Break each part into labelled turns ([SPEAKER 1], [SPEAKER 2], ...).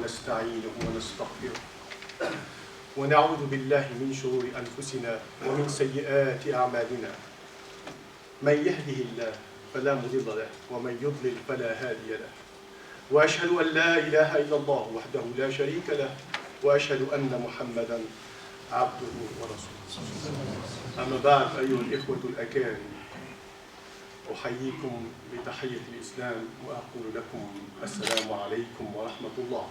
[SPEAKER 1] ونستعينه ونستغفره ونعوذ بالله من شرور أنفسنا ومن سيئات أعمالنا من يهده الله فلا مضل له ومن يضلل فلا هادي له وأشهد أن لا إله إلا الله وحده لا شريك له وأشهد أن محمدا عبده ورسوله. أما بعد أيها الإخوة الأكارم أحييكم بتحية الإسلام وأقول لكم السلام عليكم ورحمة الله.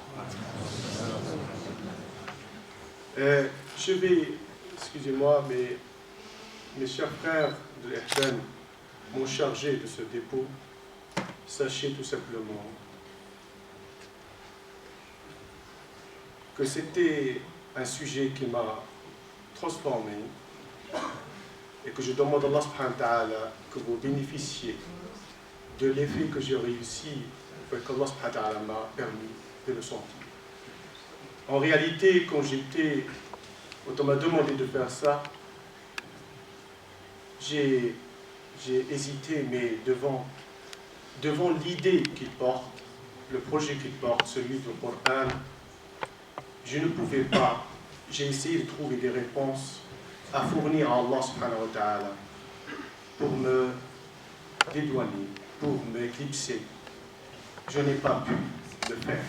[SPEAKER 1] Je vais, excusez-moi, mais mes chers frères de l'Ihsan m'ont chargé de ce dépôt. Sachez tout simplement que c'était un sujet qui m'a transformé et que je demande à Allah subhanahu wa ta'ala que vous bénéficiez de l'effet que j'ai réussi, que Allah subhanahu wa ta'ala m'a permis de le sentir. En réalité, quand on m'a demandé de faire ça, j'ai hésité, mais devant l'idée qu'il porte, le projet qu'il porte, celui du Coran, je ne pouvais pas. J'ai essayé de trouver des réponses à fournir à Allah subhanahu wa ta'ala pour me dédouaner, pour m'éclipser. Je n'ai pas pu le faire.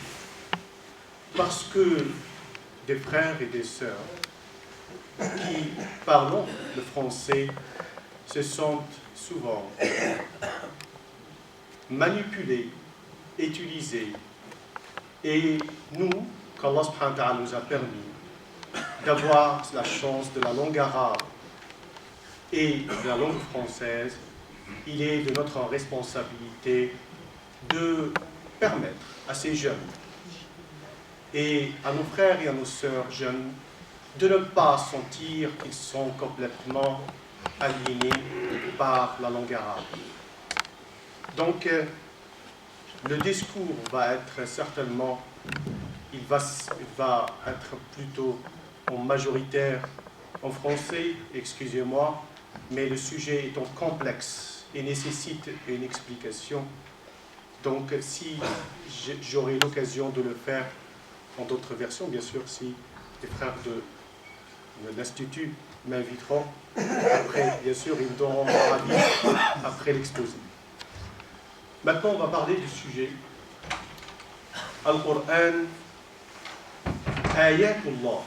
[SPEAKER 1] Parce que des frères et des sœurs qui parlent le français se sentent souvent manipulés, utilisés. Et nous, qu'Allah subhanahu wa ta'ala nous a permis d'avoir la chance de la langue arabe et de la langue française, il est de notre responsabilité de permettre à ces jeunes et à nos frères et à nos sœurs jeunes de ne pas sentir qu'ils sont complètement aliénés par la langue arabe. Donc, le discours va être certainement, il va être plutôt en majoritaire en français, excusez-moi, mais le sujet étant complexe et nécessite une explication. Donc, si j'aurai l'occasion de le faire en d'autres versions, bien sûr, si les frères de l'Institut m'inviteront, après, bien sûr, ils me donneront leur avis après l'exposé. Maintenant, on va parler du sujet. Al-Qur'an, Ayatullah.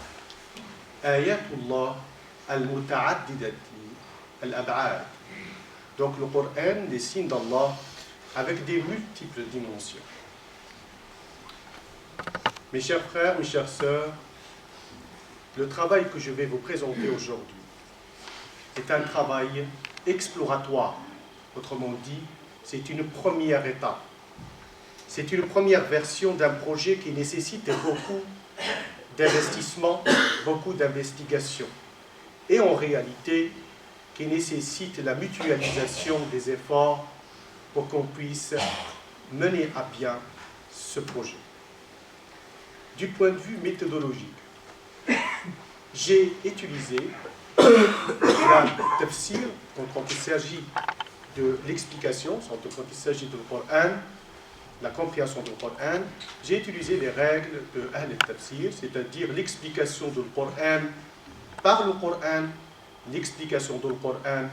[SPEAKER 1] Ayatullah al-muta'addidati al-ab'ad. Donc le Coran, les signes d'Allah avec des multiples dimensions. Mes chers frères, mes chères sœurs, le travail que je vais vous présenter aujourd'hui est un travail exploratoire. Autrement dit, c'est une première étape. C'est une première version d'un projet qui nécessite beaucoup d'investissement, beaucoup d'investigation. Et en réalité, qui nécessite la mutualisation des efforts pour qu'on puisse mener à bien ce projet. Du point de vue méthodologique, j'ai utilisé la tafsir, quand il s'agit de l'explication, quand il s'agit du Coran, la compréhension du Coran, j'ai utilisé les règles de Ahl al-Tafsir, c'est-à-dire l'explication du Coran par le Coran, l'explication du Coran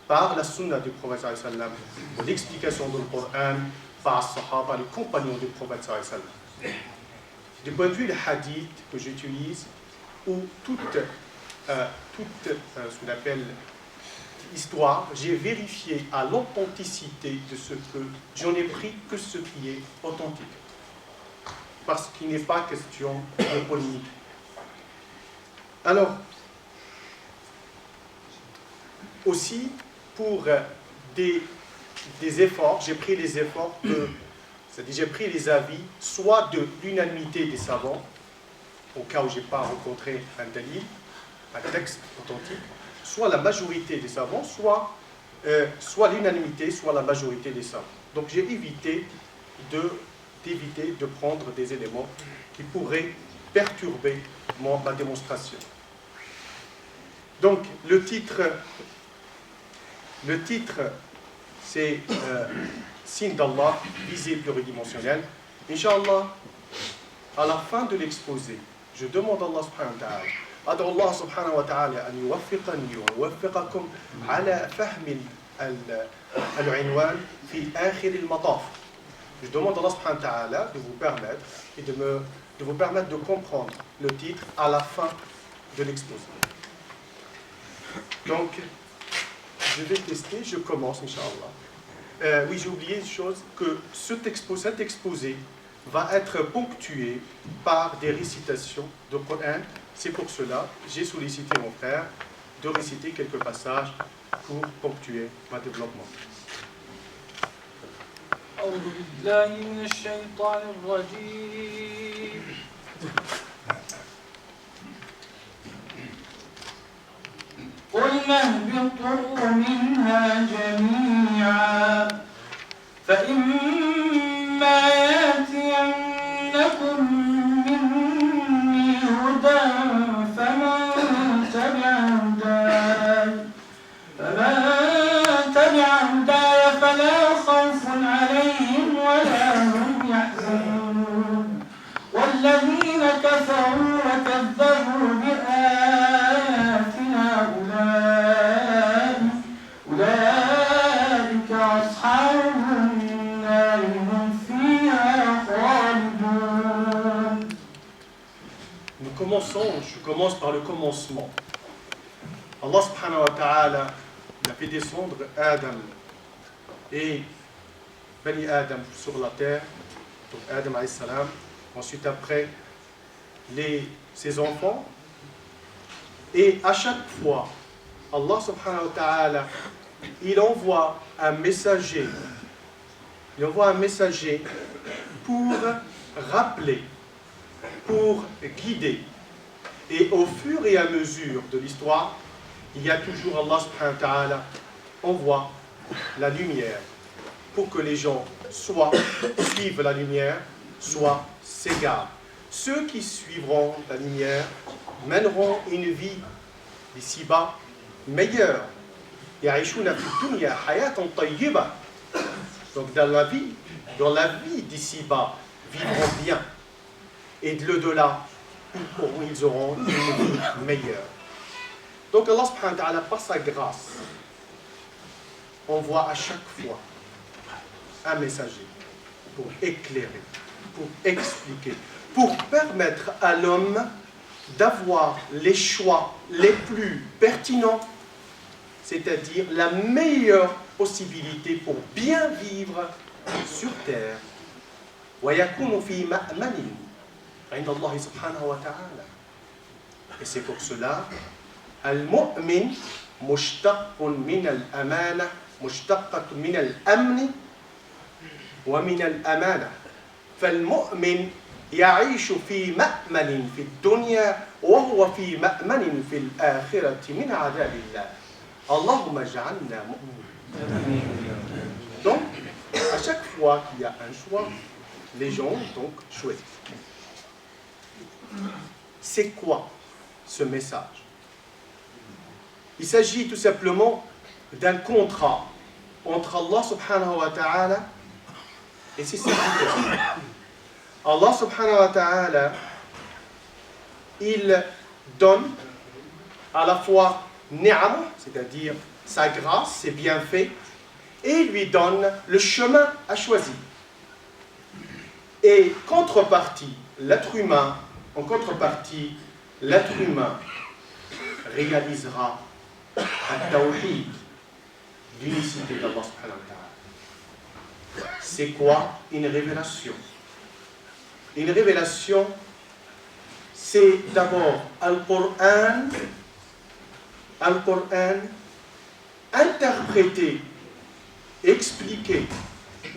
[SPEAKER 1] par la Sunna du Prophète sallallahu alayhi wa sallam, l'explication du Coran par les Sahaba, les compagnons du Prophète sallallahu alayhi wa sallam. Du point de vue des hadiths que j'utilise, ou toute ce qu'on appelle histoire, j'ai vérifié à l'authenticité de ce que j'en ai pris que ce qui est authentique. Parce qu'il n'est pas question de polémique. Alors, aussi, pour des efforts, j'ai pris les efforts c'est-à-dire j'ai pris les avis, soit de l'unanimité des savants, au cas où je n'ai pas rencontré un dalil, un texte authentique, soit la majorité des savants, soit l'unanimité, soit la majorité des savants. Donc j'ai évité de prendre des éléments qui pourraient perturber ma démonstration. Donc le titre c'est Signe d'Allah, visée pluridimensionnelle. Inch'Allah, à la fin de l'exposé, je demande à Allah subhanahu wa ta'ala, أدعو الله سبحانه وتعالى أن يوفقني ويوفقكم على فهم العنوان في آخر المطاف. Je demande à Allah subhanahu wa ta'ala de vous permettre et de vous permettre de comprendre le titre à la fin de l'exposé. Donc, je vais tester, je commence, Inch'Allah. Oui, j'ai oublié une chose, que cet exposé va être ponctué par des récitations de Coran. C'est pour cela j'ai sollicité mon frère de réciter quelques passages pour ponctuer ma développement.
[SPEAKER 2] أعوذ بالله من الشيطان الرجيم قلنا اهبطوا منها جميعا فإما يأتينكم مني هدى فمن تبع هداي فلا خوف عليهم ولا هم يحزنون والذين كفروا وكذبوا بآياتنا أولئك أصحاب النار هم فيها خالدون.
[SPEAKER 1] Je commence par le commencement. Allah subhanahu wa ta'ala a fait descendre Adam et Bani Adam sur la terre, donc Adam alayhi salam, ensuite après ses enfants, et à chaque fois Allah subhanahu wa ta'ala il envoie un messager pour rappeler, pour guider, et au fur et à mesure de l'histoire il y a toujours Allah subhanahu wa ta'ala envoie la lumière pour que les gens soit suivent la lumière, soit s'égarent. Ceux qui suivront la lumière mèneront une vie d'ici-bas meilleure. Donc dans la vie d'ici-bas, vivront bien. Et de l'au-delà, ils auront une vie meilleure. Donc Allah subhanahu wa ta'ala, par sa grâce, envoie à chaque fois un messager pour éclairer, pour expliquer, pour permettre à l'homme d'avoir les choix les plus pertinents, c'est-à-dire la meilleure possibilité pour bien vivre sur terre. وَيَكُونُ فِي مَأْمَنٍ عِنْدَ اللَّهِ سُبْحَانَهُ وَتَعَالَى. Et c'est pour cela المؤمن مشتق من الأمانة مشتقة من الأمن ومن الأمانة فالمؤمن يعيش في مأمن في الدنيا وهو في مأمن في الآخرة من عذاب الله اللهم اجعلنا مؤمنين. Donc, à chaque fois qu'il y a un choix, les gens donc choisissent. C'est quoi ce message? Il s'agit tout simplement d'un contrat entre Allah subhanahu wa ta'ala et ses serviteurs. Allah subhanahu wa ta'ala, il donne à la fois ni'am, c'est-à-dire sa grâce, ses bienfaits, et il lui donne le chemin à choisir. Et en contrepartie, l'être humain réalisera un tawhid, l'unicité d'Allah subhanahu wa ta'ala. C'est quoi une révélation? Une révélation, c'est d'abord Al-Qur'an interprété, expliqué,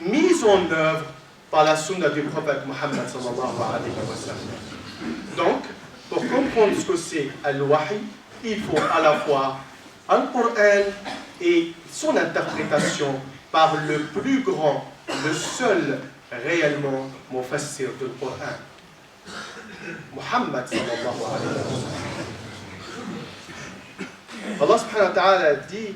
[SPEAKER 1] mis en œuvre par la sunna du prophète Muhammad sallallahu alayhi wa sallam. Donc, pour comprendre ce que c'est Al-Wahi, il faut à la fois Al-Qur'an et son interprétation par le plus grand, le seul réellement mufassir du Qur'an, Muhammad sallallahu alayhi wa sallam. Allah subhanahu wa ta'ala dit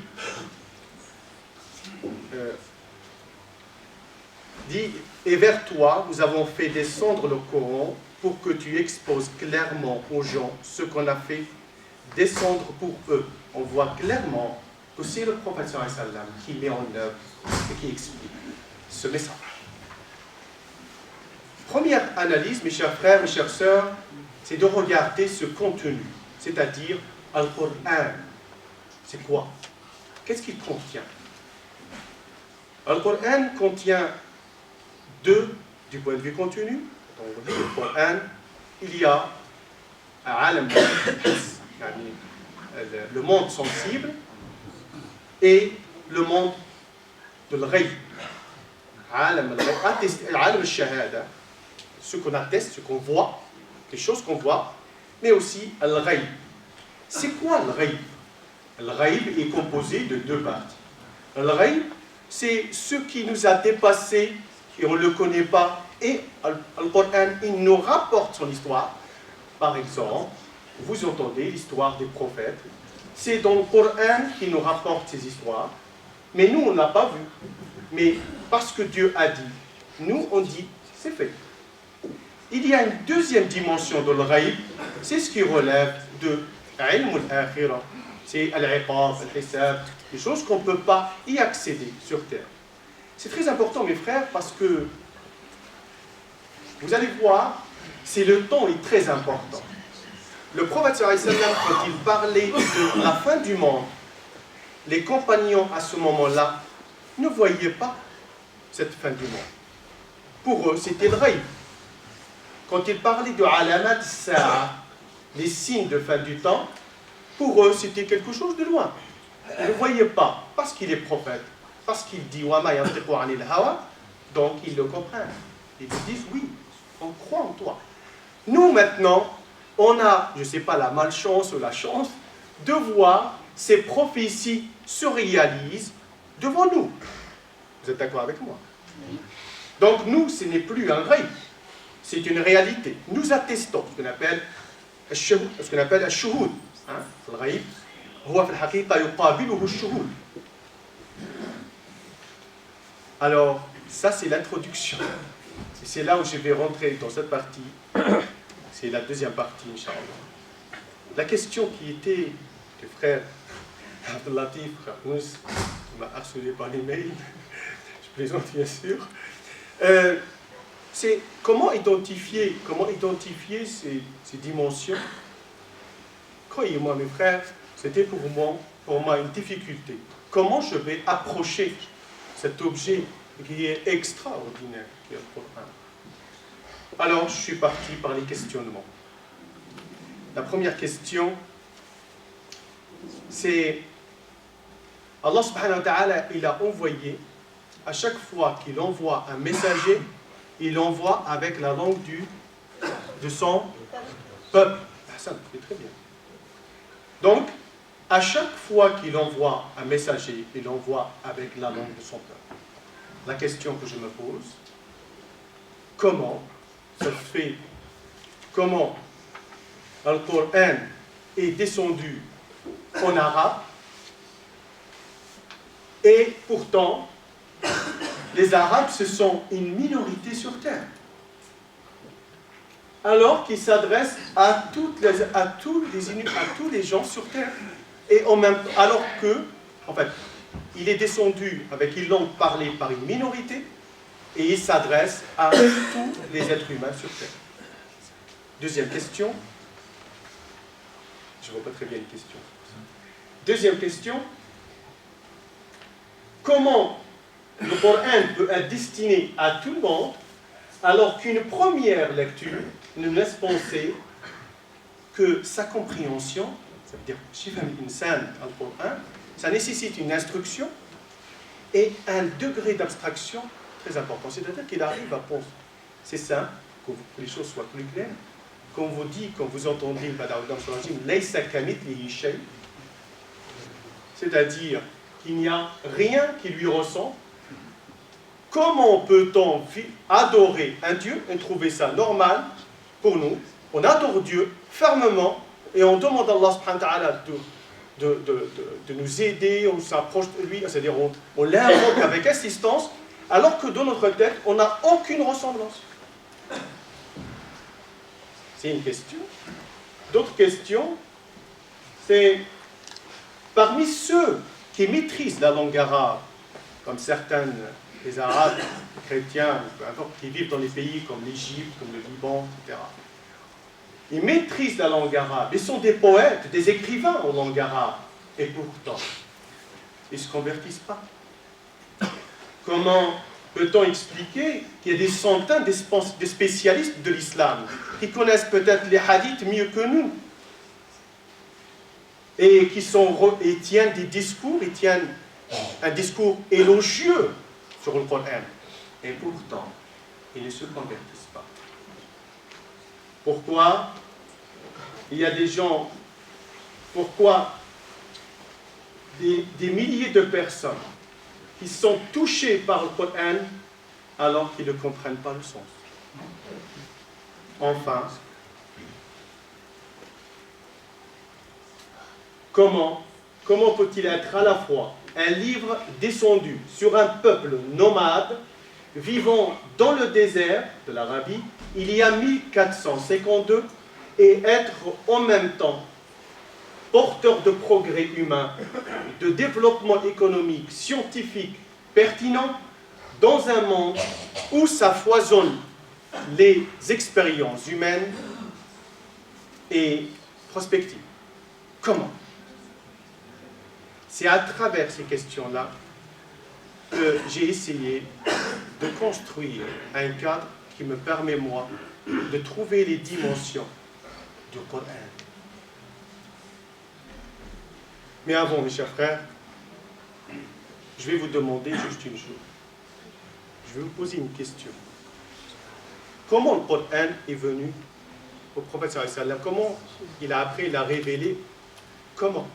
[SPEAKER 1] et vers toi nous avons fait descendre le Coran pour que tu exposes clairement aux gens ce qu'on a fait descendre pour eux. On voit clairement que c'est le prophète sallallahu alayhi wa sallam qui met en œuvre et qui explique ce message. Première analyse, mes chers frères, mes chères sœurs, c'est de regarder ce contenu, c'est-à-dire Al-Qur'an. C'est quoi? Qu'est-ce qu'il contient? Al-Qur'an contient deux, du point de vue contenu. Quand on dit le Qur'an, il y a alam, le monde sensible et le monde de l'ghayb. Alam al-shahada, ce qu'on atteste, ce qu'on voit, les choses qu'on voit, mais aussi al-ghayb. C'est quoi al-ghayb? Al-ghayb est composé de deux parties. Al-ghayb, c'est ce qui nous a dépassé et on ne le connaît pas. Et Al-Qur'an, il nous rapporte son histoire. Par exemple, vous entendez l'histoire des prophètes. C'est dans le Qur'an qu'il nous rapporte ces histoires. Mais nous, on n'a pas vu. Mais parce que Dieu a dit, nous, on dit, c'est fait. Il y a une deuxième dimension de l'Ghaïb, c'est ce qui relève de Ilm al-Akhirah. C'est al-Iqab, al-Hisab, des choses qu'on ne peut pas y accéder sur terre. C'est très important, mes frères, parce que vous allez voir, c'est le temps est très important. Le prophète sallallahu alayhi wa sallam, quand il parlait de la fin du monde, les compagnons à ce moment-là ne voyaient pas cette fin du monde. Pour eux, c'était le rêve. Quand il parlait de alamat sa'a, les signes de fin du temps, pour eux, c'était quelque chose de loin. Ils ne voyaient pas, parce qu'il est prophète, parce qu'il dit wa ma yantiqu anil hawa, donc ils le comprennent. Ils disent oui, on croit en toi. Nous maintenant, on a, je ne sais pas, la malchance ou la chance de voir ces prophéties se réalisent devant nous. Vous êtes d'accord avec moi? Oui. Donc nous, ce n'est plus un rêve, c'est une réalité. Nous attestons ce qu'on appelle al-shuhud. Le rêve, هو في الحقيقة يقابله الشهود. Alors, ça c'est l'introduction. Et c'est là où je vais rentrer dans cette partie. C'est la deuxième partie, Inch'Allah. La question qui était du frère Abdelatif, frère Mouss, qui m'a harcelé par les mails, je plaisante bien sûr, c'est comment identifier ces dimensions. Croyez-moi, mes frères, c'était pour moi une difficulté. Comment je vais approcher cet objet qui est extraordinaire, qui est le Coran? Alors, je suis parti par les questionnements. La première question, c'est Allah subhanahu wa ta'ala, il a envoyé, à chaque fois qu'il envoie un messager, il l'envoie avec la langue de son peuple. Ça, c'est très bien. Donc, à chaque fois qu'il envoie un messager, il l'envoie avec la langue de son peuple. La question que je me pose, comment ça se fait, comment le Coran est descendu en arabe et pourtant les Arabes ce sont une minorité sur terre alors qu'ils s'adressent à tous les gens sur terre et alors que en fait il est descendu avec une langue parlée par une minorité et il s'adresse à tous les êtres humains sur terre. Deuxième question. Je ne vois pas très bien une question. Deuxième question. Comment le Coran peut être destiné à tout le monde alors qu'une première lecture nous laisse penser que sa compréhension, ça veut dire Shifam Insan al-Qur'an, ça nécessite une instruction et un degré d'abstraction très important. C'est-à-dire qu'il arrive à penser. C'est ça, que les choses soient plus claires. Quand vous dites, quand vous entendez c'est-à-dire qu'il n'y a rien qui lui ressemble, comment peut-on adorer un Dieu et trouver ça normal pour nous? On adore Dieu fermement et on demande à Allah subhanahu wa ta'ala de nous aider, on s'approche de lui, c'est-à-dire on l'invoque avec insistance, alors que dans notre tête, on n'a aucune ressemblance. C'est une question. D'autres questions, c'est parmi ceux qui maîtrisent la langue arabe, comme certains des Arabes, chrétiens, ou peu importe, qui vivent dans des pays comme l'Égypte, comme le Liban, etc. Ils maîtrisent la langue arabe. Ils sont des poètes, des écrivains en langue arabe. Et pourtant, ils ne se convertissent pas. Comment peut-on expliquer qu'il y a des centaines de spécialistes de l'islam qui connaissent peut-être les hadiths mieux que nous et qui tiennent des discours, ils tiennent un discours élogieux sur le Coran. Et pourtant, ils ne se convertissent pas. Pourquoi il y a des gens, pourquoi des milliers de personnes qui sont touchées par le Coran alors qu'ils ne comprennent pas le sens? Enfin, comment peut-il être à la fois un livre descendu sur un peuple nomade vivant dans le désert de l'Arabie il y a 1452 et être en même temps porteur de progrès humain, de développement économique, scientifique, pertinent, dans un monde où ça foisonne les expériences humaines et prospectives? Comment? C'est à travers ces questions-là que j'ai essayé de construire un cadre qui me permet, moi, de trouver les dimensions du Coran. Mais avant, mes chers frères, je vais vous demander juste une chose. Je vais vous poser une question. Comment le Coran est venu au prophète sallallahu alayhi wa sallam? Comment il a après, il a révélé? Comment?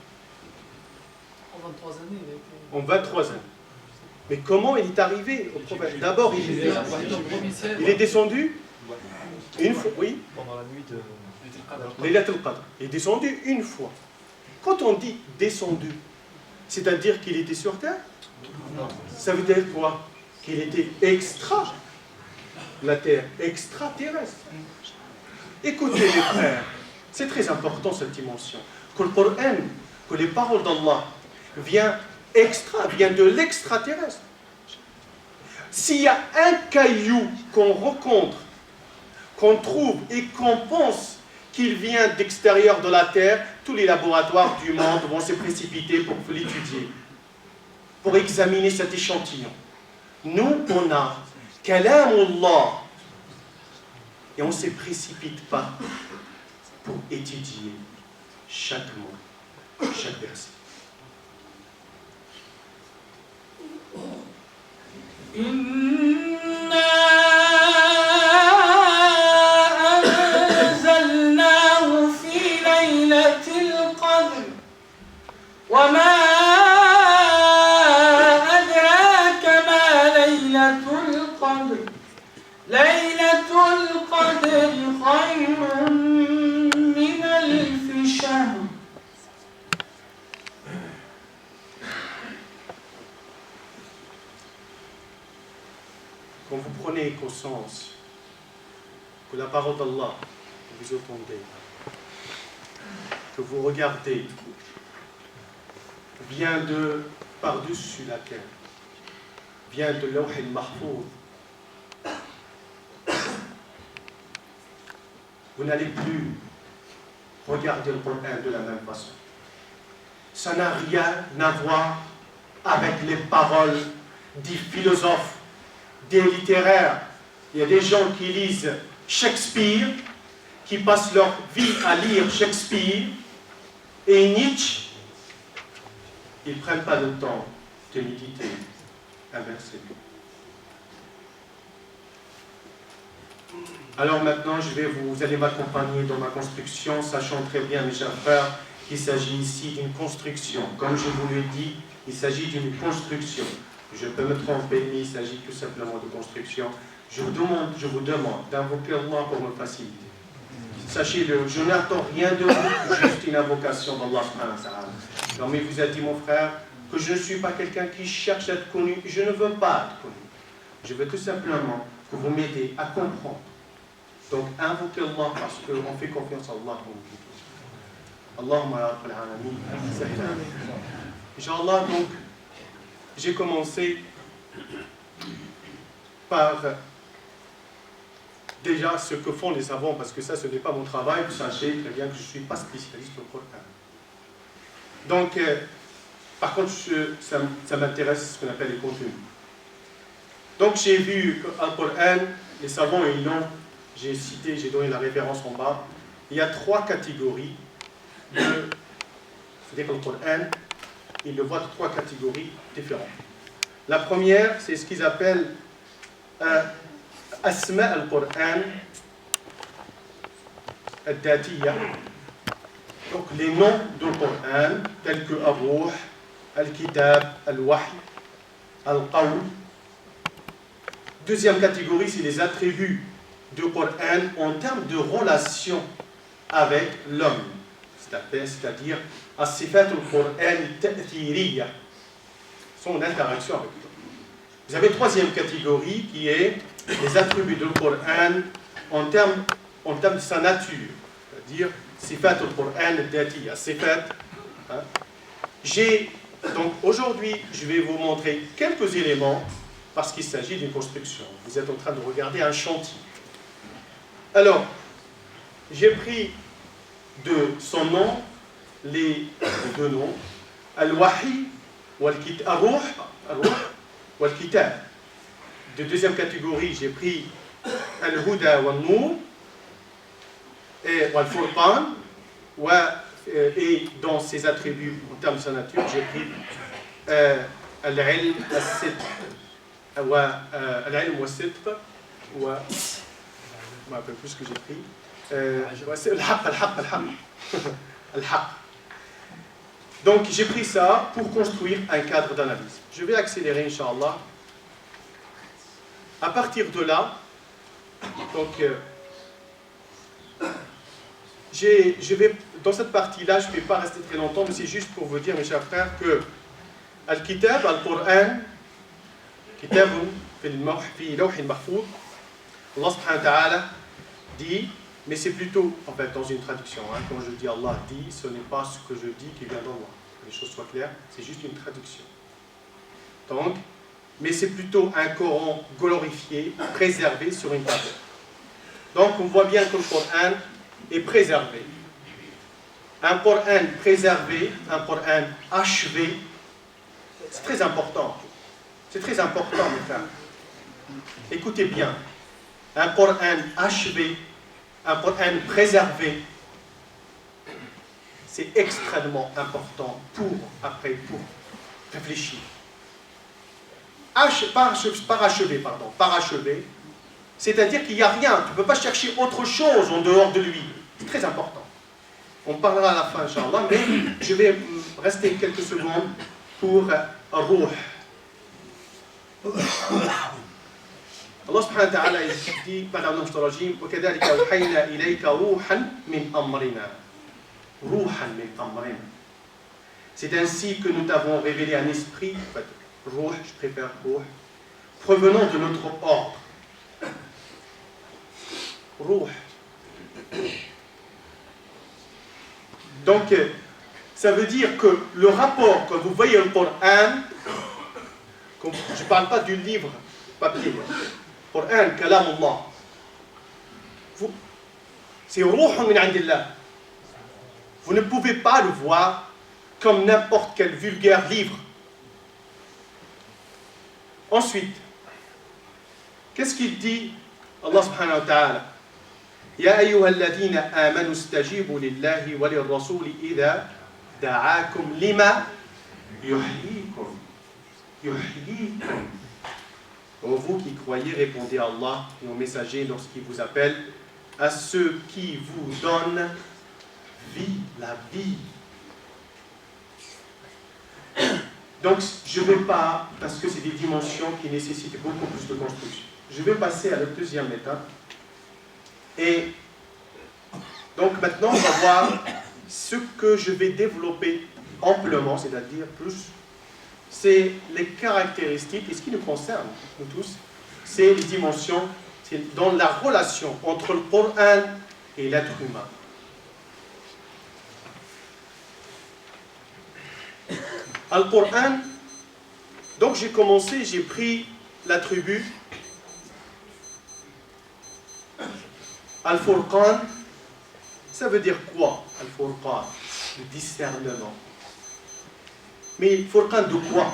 [SPEAKER 3] En 23 années, il a été...
[SPEAKER 1] En 23 ans. Mais comment il est arrivé au prophète? D'abord, il est descendu une fois, oui.
[SPEAKER 4] Pendant la nuit de
[SPEAKER 1] Laylatul Qadr. Il est descendu une fois. Quand on dit descendu, c'est-à-dire qu'il était sur terre? Ça veut dire quoi? Qu'il était extra la terre, extraterrestre. Écoutez les frères, c'est très important cette dimension. Que le Coran, que les paroles d'Allah viennent de l'extraterrestre. S'il y a un caillou qu'on rencontre, qu'on trouve et qu'on pense qu'il vient d'extérieur de la terre, tous les laboratoires du monde vont se précipiter pour l'étudier, pour examiner cet échantillon. Nous, on a Kalamullah et on ne se précipite pas pour étudier chaque mot, chaque verset.
[SPEAKER 2] وما أدراك ما ليلة القدر ليلة القدر خير من ألف شهر.
[SPEAKER 1] Quand vous prenez conscience que la parole d'Allah, que vous entendez, que vous regardez, vient de par-dessus la terre, vient de Lawh al-Mahfouz, vous n'allez plus regarder le Coran de la même façon. Ça n'a rien à voir avec les paroles des philosophes, des littéraires. Il y a des gens qui lisent Shakespeare, qui passent leur vie à lire Shakespeare, et Nietzsche. Ils ne prennent pas le temps de méditer un verset. Alors maintenant, vous allez m'accompagner dans ma construction, sachant très bien, mes chers frères, qu'il s'agit ici d'une construction. Comme je vous l'ai dit, il s'agit d'une construction. Je peux me tromper, mais il s'agit tout simplement de construction. Je vous demande d'invoquer Allah pour me faciliter. Sachez-le, je n'attends rien de vous, juste une invocation d'Allah. Comme il vous a dit, mon frère, que je ne suis pas quelqu'un qui cherche à être connu. Je ne veux pas être connu. Je veux tout simplement que vous m'aidiez à comprendre Donc invoquez Allah parce qu'on fait confiance à Allah. Allahumma ya Rabbal alamin. Inch'Allah, donc, j'ai commencé par déjà ce que font les savants, parce que ça, ce n'est pas mon travail. Vous sachez très bien que je ne suis pas spécialiste au Coran. Donc, par contre, ça m'intéresse ce qu'on appelle les contenus. Donc, j'ai vu qu'un Coran, les savants, ils l'ont, j'ai cité, j'ai donné la référence en bas. Il y a 3 catégories de. C'est-à-dire que le Coran, ils le voient de 3 catégories différentes. La première, c'est ce qu'ils appellent Asma al-Qur'an al-Datiya. Donc les noms du Coran, tels que Ar-Ruh, Al-Kitab, Al-Wahy, Al-Qawl. Deuxième catégorie, c'est les attributs du Coran en termes de relation avec l'homme. C'est-à-dire As-Sifat al-Qur'an al-Ta'thiriya, son interaction avec l'homme. Vous avez 3e catégorie qui est les attributs du Coran en termes de sa nature, c'est-à-dire Sifat al-Qur'an al-Dhatiya, Sifat. Donc aujourd'hui, je vais vous montrer quelques éléments parce qu'il s'agit d'une construction. Vous êtes en train de regarder un chantier. Alors, j'ai pris de son nom les 2 noms, Al-Wahy ou Al-Ruh ou Al-Kitab. De 2e catégorie, j'ai pris Al-Huda ou Al-Nur et Al-Furqan, et dans ses attributs en termes de sa nature, j'ai pris Al-Ilm Al-Sidq Al-Ilm Al-Sidq je ne me rappelle plus ce que j'ai pris. Al-Haq. Donc j'ai pris ça pour construire un cadre d'analyse. Je vais accélérer, Inch'Allah. À partir de là, donc, je vais, dans cette partie-là, je ne vais pas rester très longtemps, mais c'est juste pour vous dire, mes chers frères, que Al-Kitab, Al-Qur'an, Kitabun fi lawhin mahfouz, Allah subhanahu wa ta'ala dit, mais c'est plutôt, en fait, dans une traduction, quand je dis Allah dit, ce n'est pas ce que je dis qui vient d'Allah. Que les choses soient claires, c'est juste une traduction. Donc, mais c'est plutôt un Coran glorifié, préservé sur une table. Donc, on voit bien que le Coran est préservé. Un Coran préservé, un Coran achevé, c'est très important. C'est très important, mes frères. Écoutez bien. Un Coran achevé, un Coran préservé, c'est extrêmement important pour réfléchir. Parachevé, c'est-à-dire qu'il n'y a rien, tu ne peux pas chercher autre chose en dehors de lui. C'est très important. On parlera à la fin, Inch'Allah, mais je vais rester quelques secondes pour Ruh. Allah subhanahu wa ta'ala dit, وَكَذَلِكَ أَوْحَيْنَا إِلَيْكَ رُوحًا مِنْ أَمْرِنَا. رُوحًا مِنْ أَمْرِنَا. C'est ainsi que nous t'avons révélé un esprit, en fait, Ruh, je préfère Ruh, provenant de notre ordre. Ruh. Donc, ça veut dire que le rapport, quand vous voyez le Coran, je ne parle pas du livre papier, Coran, Kalam Allah, c'est Ruh min indillah. Vous ne pouvez pas le voir comme n'importe quel vulgaire livre. Ensuite, qu'est-ce qu'il dit Allah subhanahu wa ta'ala? يا أيها الذين آمنوا استجيبوا لله وللرسول إذا دعاكم لما يحييكم. Ô vous qui croyez, répondez à Allah et aux messagers lorsqu'ils vous appellent à ceux qui vous donnent vie, la vie. Donc, je ne vais pas, parce que c'est des dimensions qui nécessitent beaucoup plus de construction. Je vais passer à la 2e étape. Et donc maintenant, on va voir ce que je vais développer amplement, c'est-à-dire plus, c'est les caractéristiques, et ce qui nous concerne, nous tous, c'est les dimensions, c'est dans la relation entre le Coran et l'être humain. Le Coran, donc j'ai commencé, j'ai pris l'attribut Al-Furqan. Ça veut dire quoi, Al-Furqan? Le discernement. Mais Furqan de quoi?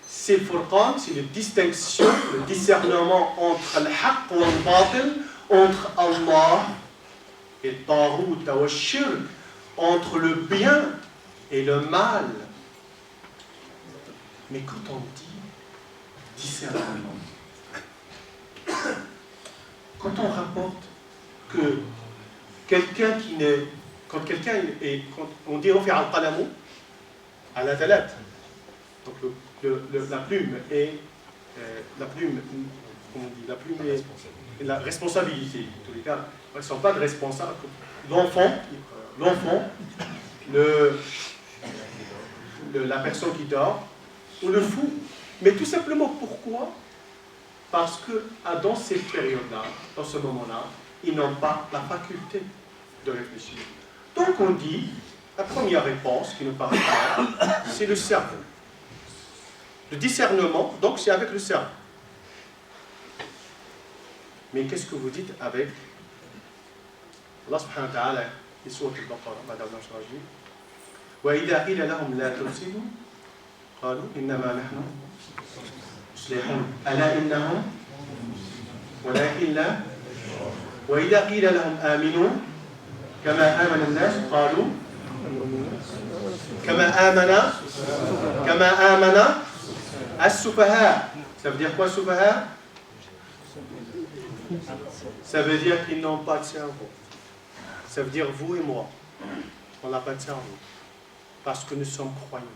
[SPEAKER 1] C'est le Furqan, c'est la distinction, le discernement entre Al-Haqq et Al-Batil, entre Allah et Tarout ou Shirk, entre le bien et le mal. Mais quand on dit discernement, quand on rapporte que quelqu'un qui n'est... Quand quelqu'un est... Quand on dit « Rufi al-qalamu » à la talat, donc la plume est... la plume, comment on dit, la plume est la responsabilité. En tous les cas, ils ne sont pas de responsables. L'enfant, la personne qui dort, ou le fou. Mais tout simplement pourquoi? Parce que dans cette période-là, dans ce moment-là, ils n'ont pas la faculté de réfléchir. Donc on dit, la première réponse qui nous paraît claire, c'est le cerveau. Le discernement, donc c'est avec le cerveau. Mais qu'est-ce que vous dites avec Allah subhanahu wa ta'ala, les sourates al-Baqarah, Madame Nachraji, وَإِذَا قِيلَ لَهُمْ لَا تُفْسِدُوا قَالُوا إِنَّمَا نَحْنُ مُصْلِحُونَ أَلَا إِنَّهُمْ وَلَكِنْ لَا وَإِذَا قِيلَ لَهُمْ آمِنُوا كَمَا آمَنَ النَّاسُ قَالُوا كَمَا آمَنَ السُّفَهَاءُ. Ça veut dire quoi, السُّفَهَاء? Ça veut dire qu'ils n'ont pas de cerveau. Ça veut dire vous et moi, on n'a pas de cerveau. Parce que nous sommes croyants.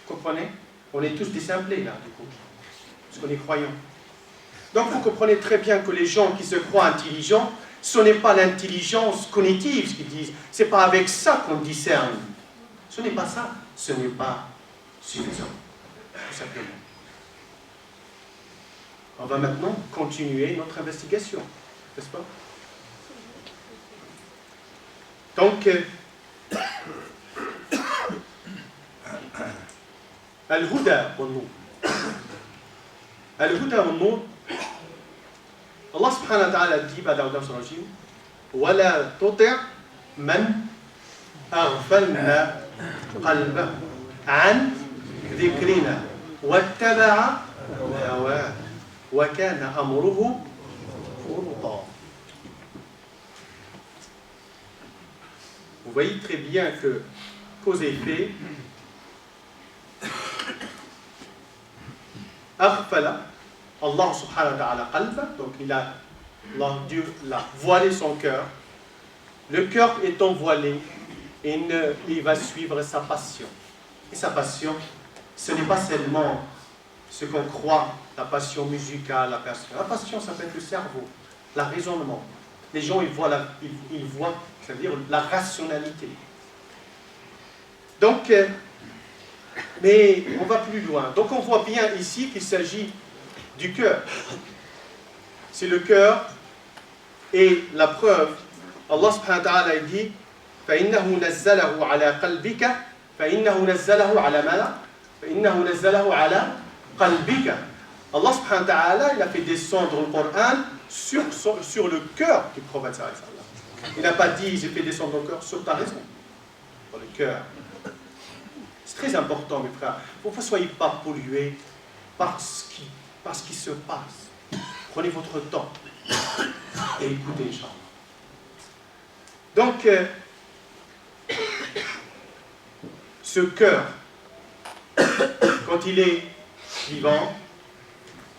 [SPEAKER 1] Vous comprenez? On est tous désimplés là, du coup. Parce qu'on est croyants. Donc vous comprenez très bien que les gens qui se croient intelligents, ce n'est pas l'intelligence cognitive, ce qu'ils disent. Ce n'est pas avec ça qu'on discerne. Ce n'est pas ça. Ce n'est pas suffisant. Tout simplement. On va maintenant continuer notre investigation. N'est-ce pas? Donc, Al-Huda wal-Nur. Al-Huda wal-Nur, Allah subhanahu wa ta'ala dit, وَلَا تُطِعْ مَنْ أَغْفَلْنَا قَلْبَهُ عَنْ ذِكْرِنَا وَاتَّبَعَ هَوَاهُ وَكَانَ أَمْرُهُ فُرُطًا. Vous voyez très bien que, cause et effet, Aghfala, Allah subhanahu wa ta'ala qalba, donc Dieu l'a voilé son cœur. Le cœur étant voilé, il va suivre sa passion. Et sa passion, ce n'est pas seulement ce qu'on croit, la passion musicale, la passion, ça peut être le cerveau, le raisonnement. Les gens, ils voient, c'est-à-dire la rationalité. Donc, mais on va plus loin. Donc on voit bien ici qu'il s'agit du cœur. C'est le cœur et la preuve. Allah subhanahu wa ta'ala dit فَإِنَّهُ نَزَّلَهُ عَلَى قَلْبِكَ فَإِنَّهُ نَزَّلَهُ عَلَى مَاذا فَإِنَّهُ نَزَّلَهُ عَلى قَلْبِكَ. Allah subhanahu wa ta'ala, il a fait descendre le Coran sur le cœur du prophète sallallahu alayhi wa sallam. Il n'a pas dit j'ai fait descendre le cœur sur ta raison, sur le cœur. C'est très important, mes frères. Vous ne soyez pas pollués par ce qui se passe. Prenez votre temps et écoutez, Inch'Allah. Donc, ce cœur, quand il est vivant,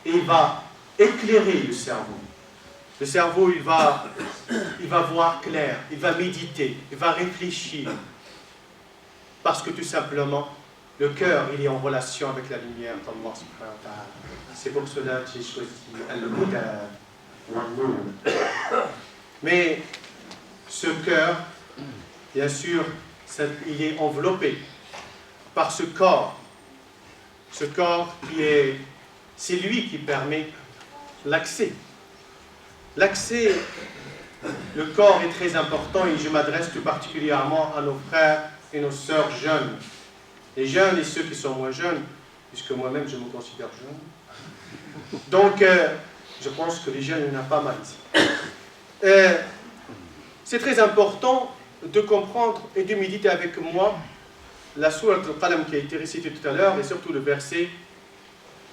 [SPEAKER 1] il va éclairer le cerveau. Le cerveau, il va voir clair, il va méditer, il va réfléchir. Parce que tout simplement, le cœur, il est en relation avec la lumière d'Allah subhanahu wa ta'ala. C'est pour cela que j'ai choisi Al-Huda wal-Nur. Mais ce cœur, bien sûr, il est enveloppé par ce corps qui est c'est lui qui permet l'accès. L'accès, le corps est très important et je m'adresse tout particulièrement à nos frères et nos sœurs jeunes. Les jeunes et ceux qui sont moins jeunes, puisque moi-même je me considère jeune. Donc, je pense que les jeunes, il y en a pas mal ici. C'est très important de comprendre et de méditer avec moi la sourate al-Qalam qui a été récitée tout à l'heure et surtout le verset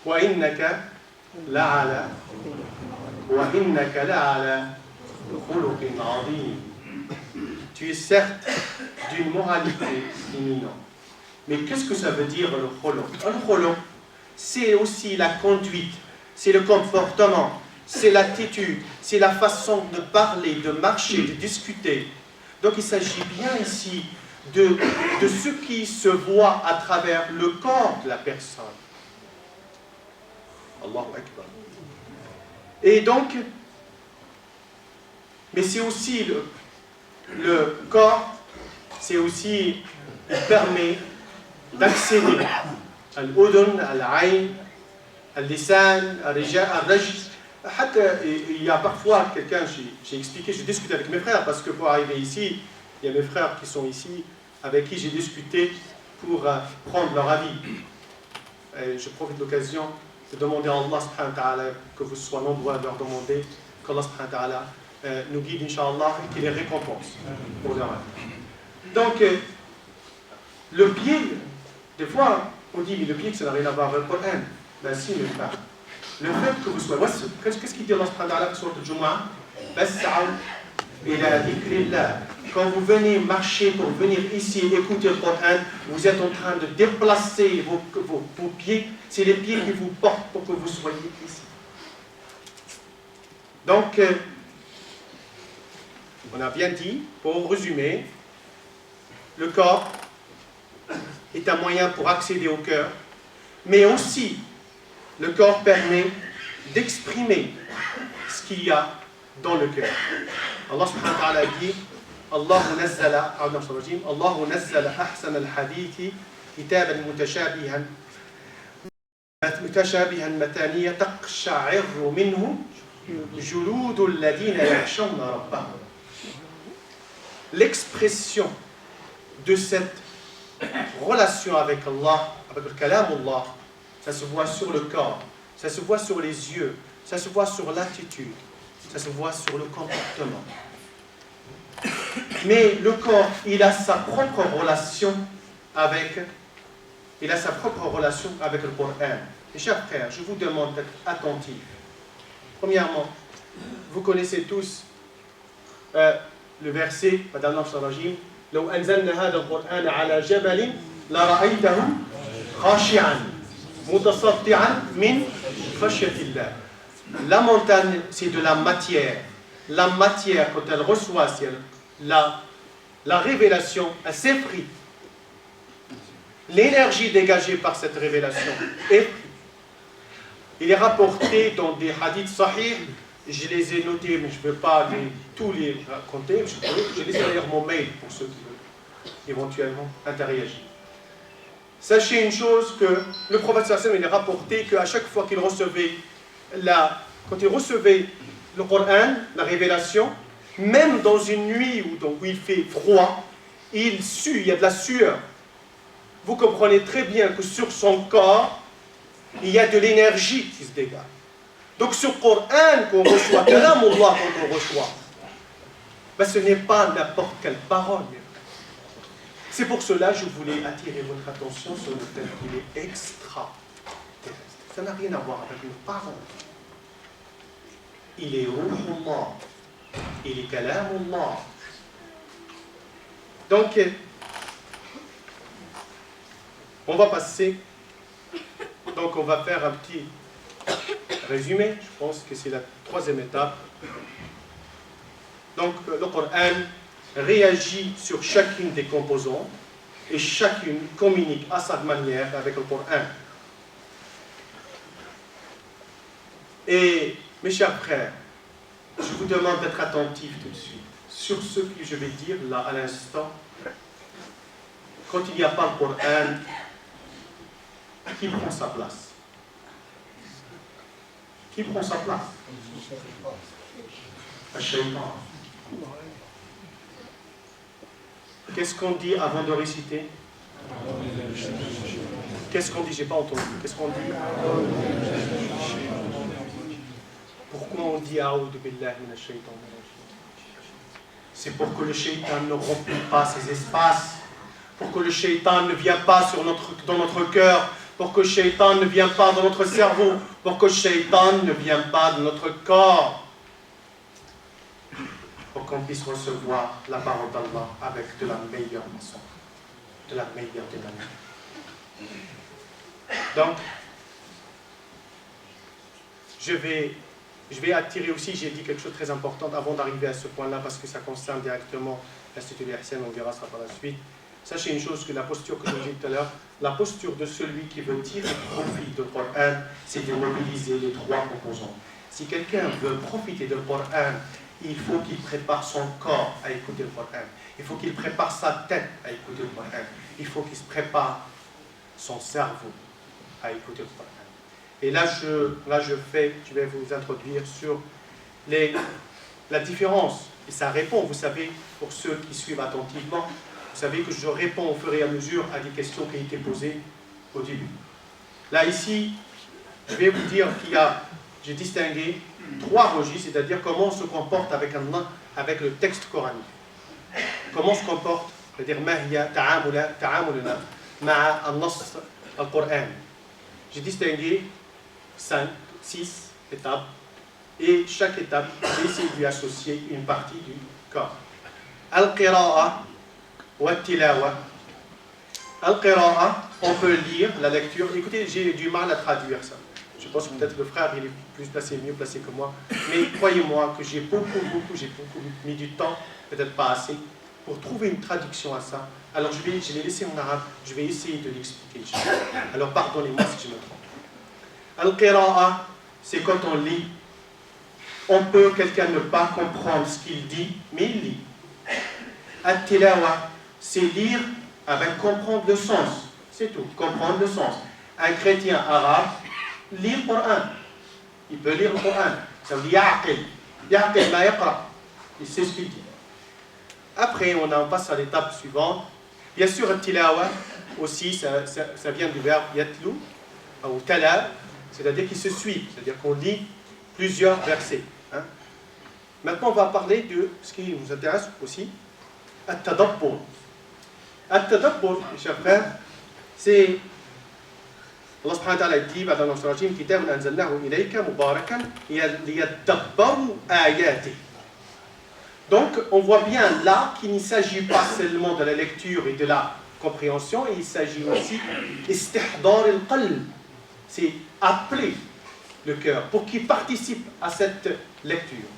[SPEAKER 1] wa innaka la'ala khuluqin 'azim. Tu es certes d'une moralité éminente. Mais qu'est-ce que ça veut dire le khuluq? Le khuluq, c'est aussi la conduite, c'est le comportement, c'est l'attitude, c'est la façon de parler, de marcher, de discuter. Donc il s'agit bien ici de ce qui se voit à travers le corps de la personne. Allahu Akbar. Et donc, mais c'est aussi le corps, c'est aussi, il permet d'accéder à l'udun, à l'ayn, à l'lisan, à al-rajl. Il y a parfois quelqu'un, j'ai expliqué, je discute avec mes frères, parce que pour arriver ici, il y a mes frères qui sont ici, avec qui j'ai discuté pour prendre leur avis. Et je profite de l'occasion de demander à Allah subhanahu wa ta'ala que vous soyez nombreux à leur demander, qu'Allah subhanahu wa ta'ala nous guide, Inch'Allah, et qu'il les récompense pour leur avis. Donc, le pied, des fois, on dit, mais le pied, ça n'a rien à voir avec le Coran. Ben si, mes frères. Le fait que vous soyez... Qu'est-ce qu'il dit Allah subhanahu wa ta'ala sur le Jumu'ah? Quand vous venez marcher pour venir ici écouter le Coran, vous êtes en train de déplacer vos pieds. C'est les pieds qui vous portent pour que vous soyez ici. Donc, on a bien dit, pour résumer, le corps est un moyen pour accéder au cœur, mais aussi le corps permet d'exprimer ce qu'il y a dans le cœur. Allah subhanahu wa ta'ala dit Allahu nazzala ahsan al-hadithi kitaban mutashabihan mataniya taqsha'irru minhu juludu alladhina yakhshawna rabbahum. L'expression de cette relation avec Allah, avec le kalam Allah, ça se voit sur le corps, ça se voit sur les yeux, ça se voit sur l'attitude, ça se voit sur le comportement. Mais le corps, il a sa propre relation avec le Coran. Mes chers frères, je vous demande d'être attentifs. Premièrement, vous connaissez tous le verset, Madame Nafsarajim, لو أنزلنا هذا القرآن على جبل لرأيته خاشعا متصدعا من خشية الله. La montagne, c'est de la matière. La matière, quand elle reçoit la révélation, elle s'effrite. L'énergie dégagée par cette révélation est. Il est rapporté dans des hadiths sahih, je les ai notés, mais je ne vais pas tous les raconter. Je les ai derrière mon mail pour ceux qui veulent éventuellement interagir. Sachez une chose, que le prophète sallallahu alayhi wa sallam, il est rapporté qu'à chaque fois qu'il recevait quand il recevait le Coran, la révélation, même dans une nuit où il fait froid, il sue, il y a de la sueur. Vous comprenez très bien que sur son corps, il y a de l'énergie qui se dégage. Donc ce Coran qu'on reçoit, Kalamullah qu'on reçoit, ben ce n'est pas n'importe quelle parole. C'est pour cela que je voulais attirer votre attention sur le fait qu'il est extraterrestre. Ça n'a rien à voir avec une parole. Il est Ruhullah. Il est Kalamullah. Donc, on va passer. Donc, on va faire un petit résumé. Je pense que c'est la troisième étape. Donc, le Coran réagit sur chacune des composantes et chacune communique à sa manière avec le Coran. Et mes chers frères, je vous demande d'être attentifs tout de suite sur ce que je vais dire là à l'instant. Quand il n'y a pas le Coran, qui prend sa place? Qui prend sa place? Shaitan. Qu'est-ce qu'on dit avant de réciter? Qu'est-ce qu'on dit? J'ai pas entendu. Qu'est-ce qu'on dit? Pourquoi on dit A'oudhu billahi minash shaitan? C'est pour que le shaitan ne remplit pas ces espaces, pour que le shaitan ne vienne pas dans notre cœur, pour que le shaitan ne vienne pas dans notre cerveau, pour que le shaitan ne vienne pas dans notre corps, pour qu'on puisse recevoir la parole d'Allah avec de la meilleure façon, de la meilleure des manières. Donc, je vais attirer aussi, j'ai dit quelque chose de très important avant d'arriver à ce point-là, parce que ça concerne directement l'Institut d'Ihsan, on verra ça par la suite. Sachez une chose, que la posture que je vous ai dit tout à l'heure, la posture de celui qui veut tirer profit du Coran, c'est de mobiliser les trois composants. Si quelqu'un veut profiter du Coran, il faut qu'il prépare son corps à écouter le Coran. Il faut qu'il prépare sa tête à écouter le Coran. Il faut qu'il se prépare son cerveau à écouter le Coran. Et là, je vais vous introduire sur la différence. Et ça répond, vous savez, pour ceux qui suivent attentivement, vous savez que je réponds au fur et à mesure à des questions qui ont été posées au début. Là, ici, je vais vous dire j'ai distingué trois registres, c'est-à-dire comment on se comporte avec le texte coranique. Comment on se comporte, c'est-à-dire ta'amuluna ma'a an-nass al-Qur'an. J'ai distingué 5, 6 étapes, et chaque étape, j'ai essayé de lui associer une partie du corps. Al-Qira'a wa al-Tilawa. Al-Qira'a, on peut lire la lecture. Écoutez, j'ai du mal à traduire ça. Je pense que peut-être le frère, il est plus placé, mieux placé que moi. Mais croyez-moi que j'ai beaucoup mis du temps, peut-être pas assez, pour trouver une traduction à ça. Alors je l'ai laissé en arabe, je vais essayer de l'expliquer. Alors pardonnez-moi si je me trompe. Al-Qira'a, c'est quand on lit. Quelqu'un ne pas comprendre ce qu'il dit, mais il lit. Al-Tilawa, c'est lire avec comprendre le sens. C'est tout, comprendre le sens. Un chrétien arabe lit le Coran. Il peut lire le Coran. Ça veut dire ya'qil ma yaqra. Il sait ce qu'il dit. Après, on passe à l'étape suivante. Bien sûr, al-tilawa aussi, ça vient du verbe yatlu, ou tala, c'est-à-dire qu'il se suit, c'est-à-dire qu'on lit plusieurs versets. Hein. Maintenant, on va parler de ce qui nous intéresse aussi, at-tadabbur. At-tadabbur, mes chers frères, c'est Allah subhanahu wa ta'ala dit dans le Rajim, Kitab anzalnahu ilayka mubarakan liyadabbaru ayati. Donc, on voit bien là qu'il ne s'agit pas seulement de la lecture et de la compréhension, il s'agit aussi istihdar al-qalb. C'est appeler le cœur pour qu'il participe à cette lecture.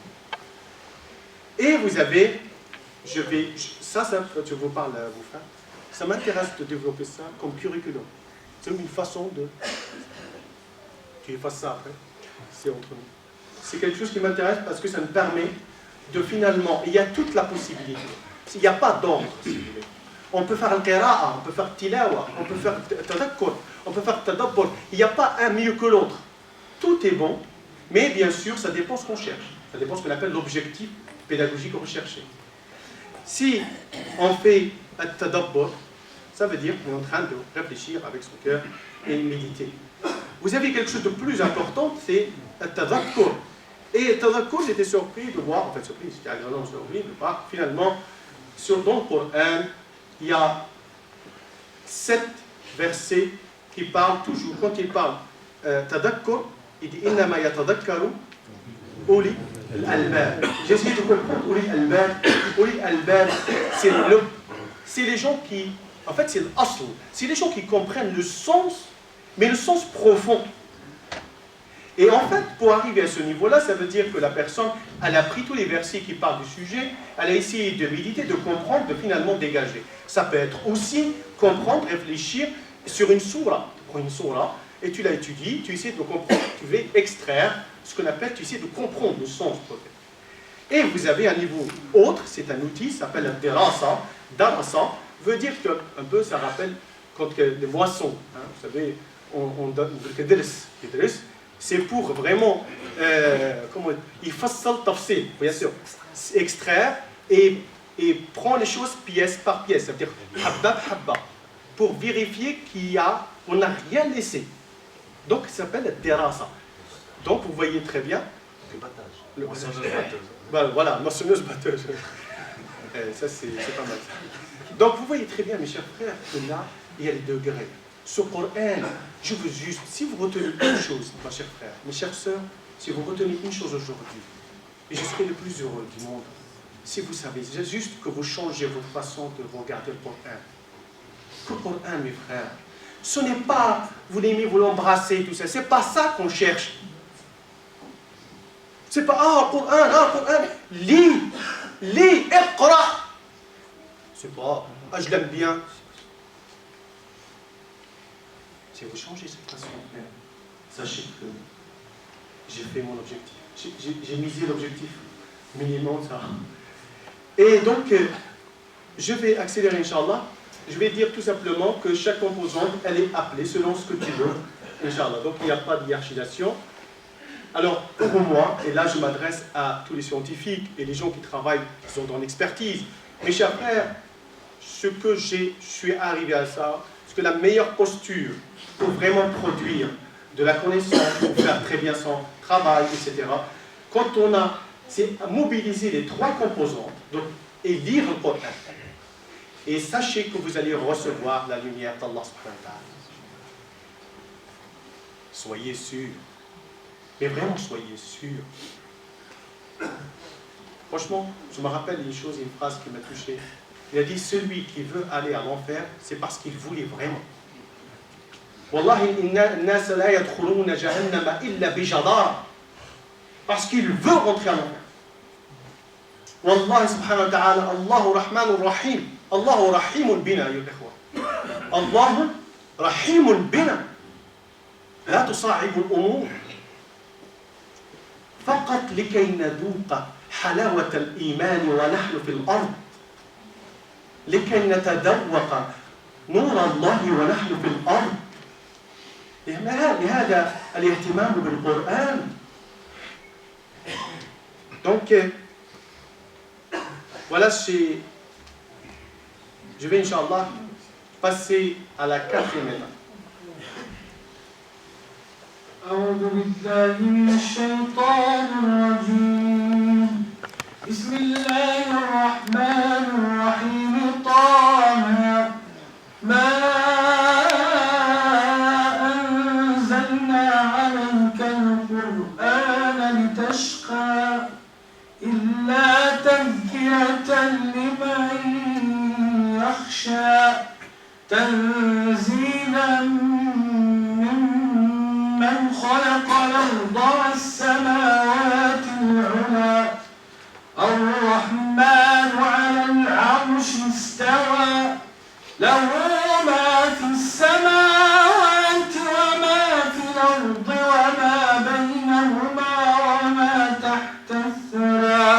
[SPEAKER 1] Et vous avez, je vous parle à vous frères, ça m'intéresse de développer ça comme curriculum. C'est une façon de... Tu effaces ça après, c'est entre nous. C'est quelque chose qui m'intéresse parce que ça me permet de finalement... Il y a toute la possibilité. Il n'y a pas d'ordre, si vous voulez. On peut faire al-qira'a, on peut faire tilawa, on peut faire tadakkur, on peut faire tadabbur. Il n'y a pas un mieux que l'autre. Tout est bon, mais bien sûr, ça dépend de ce qu'on cherche. Ça dépend de ce qu'on appelle l'objectif pédagogique recherché. Si on fait al-tadabbur, ça veut dire qu'on est en train de réfléchir avec son cœur et méditer. Vous avez quelque chose de plus important, c'est al-tadakkur. Et al-tadakkur, j'étais surpris de voir, j'étais agréablement surpris de voir, finalement, dans le Coran, il y a 7 versets qui parlent toujours, quand il parle tadakkur, il dit innama yatadakkaru uli al-albab. J'ai essayé de comprendre uli al-albab. Uli al-albab, c'est les gens qui, en fait c'est l'asl, c'est les gens qui comprennent le sens, mais le sens profond. Et en fait, pour arriver à ce niveau-là, ça veut dire que la personne, elle a pris tous les versets qui parlent du sujet, elle a essayé de méditer, de comprendre, de finalement dégager. Ça peut être aussi comprendre, réfléchir sur une sourate. Tu prends une sourate et tu la étudies, tu essaies de comprendre, tu veux extraire ce qu'on appelle, tu essaies de comprendre le sens peut-être. Et vous avez un niveau autre, c'est un outil, ça s'appelle un darasa. Darasa veut dire que, un peu, ça rappelle quand les moissons. Hein, vous savez, on donne le kedres. c'est pour vraiment, il fassal tafsil, bien sûr, extraire et prendre les choses pièce par pièce, c'est-à-dire habba habba, pour vérifier qu'on n'a rien laissé. Donc, ça s'appelle la terasa. Donc, vous voyez très bien. Le battage. Voilà, moissonneuse batteuse. Ça, c'est pas mal. Donc, vous voyez très bien, mes chers frères, que là, il y a les degrés. Ce Coran, je veux juste, si vous retenez une chose, mes chers frères, mes chères sœurs, si vous retenez une chose aujourd'hui, et je serai le plus heureux du monde, si vous savez, c'est juste que vous changez votre façon de regarder le Coran. Le Coran, mes frères, ce n'est pas, vous l'aimez, vous l'embrassez, tout ça, c'est pas ça qu'on cherche. C'est pas, Coran, lis, iqra. C'est pas, je l'aime bien. Si vous changez cette façon de faire, sachez que j'ai fait mon objectif. J'ai misé l'objectif minimum, ça. Et donc, je vais accélérer, Inch'Allah. Je vais dire tout simplement que chaque composante, elle est appelée selon ce que tu veux, Inch'Allah. Donc, il n'y a pas de hiérarchisation. Alors, pour moi, et là, je m'adresse à tous les scientifiques et les gens qui travaillent, qui sont dans l'expertise. Mes chers frères, ce que je suis arrivé à ça, c'est que la meilleure posture pour vraiment produire de la connaissance, pour faire très bien son travail, etc., quand on a, c'est mobiliser les trois composantes donc, et lire le Coran. Et sachez que vous allez recevoir la lumière d'Allah subhanahu wa ta'ala. Soyez sûrs. Mais vraiment, soyez sûrs. Franchement, je me rappelle une chose, une phrase qui m'a touché. Il a dit, celui qui veut aller à l'enfer, c'est parce qu'il voulait vraiment. Wallahi, الناس لا يدخلون جهنم إلا بجدارة. Parce qu'il veut rentrer à l'enfer. Wallah subhanahu wa ta'ala, Allahu Rahmanur Rahim. Allahu Rahimun bina, ya ikhwa. Allahu Rahimun bina. لا تصعب الأمور. فقط لكي نذوق حلاوة الإيمان ونحن في الأرض. لكي نتذوق نور الله ونحن في الأرض. لهذا الاهتمام بالقرآن. Donc, voilà, je vais, Inch'Allah, passer à la quatrième étape.
[SPEAKER 2] أعوذ بالله من الشيطان الرجيم. بسم الله الرحمن الرحيم. طه ما أنزلنا عليك القرآن لتشقى إلا تذكرة لمن يخشى تنزيلا ممن خلق الأرض والسماوات العلى الرحمن على العرش استوى له ما في السماوات وما في الأرض وما بينهما وما تحت الثرى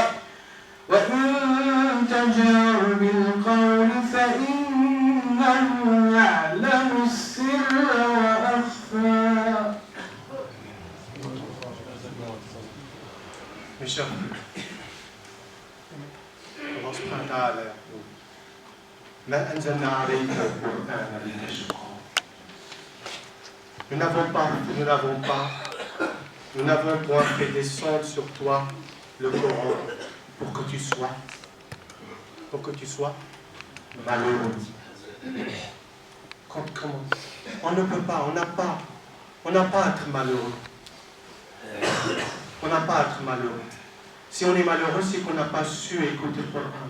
[SPEAKER 2] وإن تجهر بالقول فإنه يعلم السر وأخفى.
[SPEAKER 1] Mes chers frères, Allah subhanahu wa ta'ala يقول ما أنزلنا عليك القرآن لتشقى. Nous n'avons point fait descendre sur toi le Coran pour que tu sois malheureux. Comment? On ne peut pas, on n'a pas à être malheureux. On n'a pas à être malheureux. Si on est malheureux, c'est qu'on n'a pas su écouter le Coran.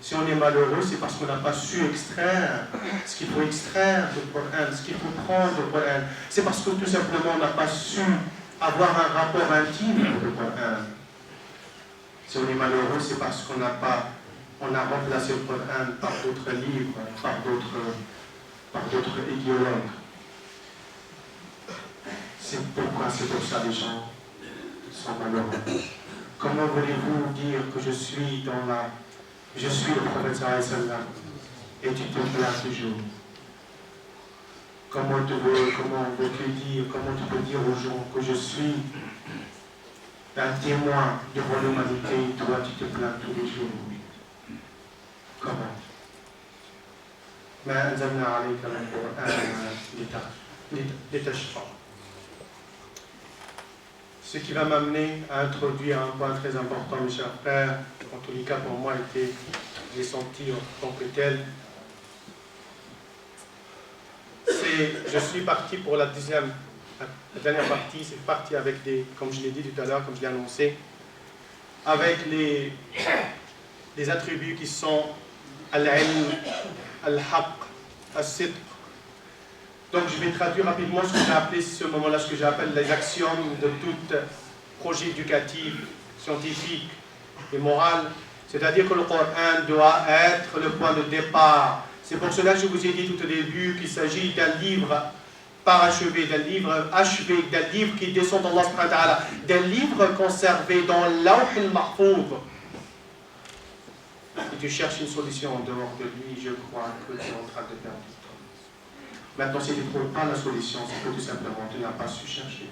[SPEAKER 1] Si on est malheureux, c'est parce qu'on n'a pas su extraire ce qu'il faut extraire du Coran, ce qu'il faut prendre du Coran. C'est parce que tout simplement on n'a pas su avoir un rapport intime avec le Coran. Si on est malheureux, c'est parce qu'on a remplacé le Coran par d'autres livres, par d'autres idéologues. C'est pour ça les gens sont malheureux. Comment voulez-vous dire que je suis le prophète sallallahu alayhi wa sallam et tu te plains toujours?
[SPEAKER 2] comment tu peux dire aux gens que je suis un témoin devant l'humanité et toi tu te plains tous les jours? Comment? ما أنزلنا عليك القرآن لتشقى.
[SPEAKER 1] Ce qui va m'amener à introduire un point très important, mes chers frères, en tous les cas pour moi était j'ai senti en tant que tel. Je suis parti pour la dernière partie, c'est parti avec des, comme je l'ai dit tout à l'heure, comme je l'ai annoncé, avec les attributs qui sont al-ilm, al-haq, al-sidq. Donc je vais traduire rapidement ce que j'ai appelé ce moment-là, ce que j'appelle les axiomes de tout projet éducatif, scientifique et moral. C'est-à-dire que le Coran doit être le point de départ. C'est pour cela que je vous ai dit tout au début qu'il s'agit d'un livre parachevé, d'un livre achevé, d'un livre qui descend d'Allah subhanahu wa ta'ala, d'un livre conservé dans l'Awh al-Mahfouz. Et tu cherches une solution en dehors de lui, je crois que tu es en train de perdre du temps. Maintenant, si tu ne trouves pas la solution, c'est que tout simplement tu n'as pas su chercher.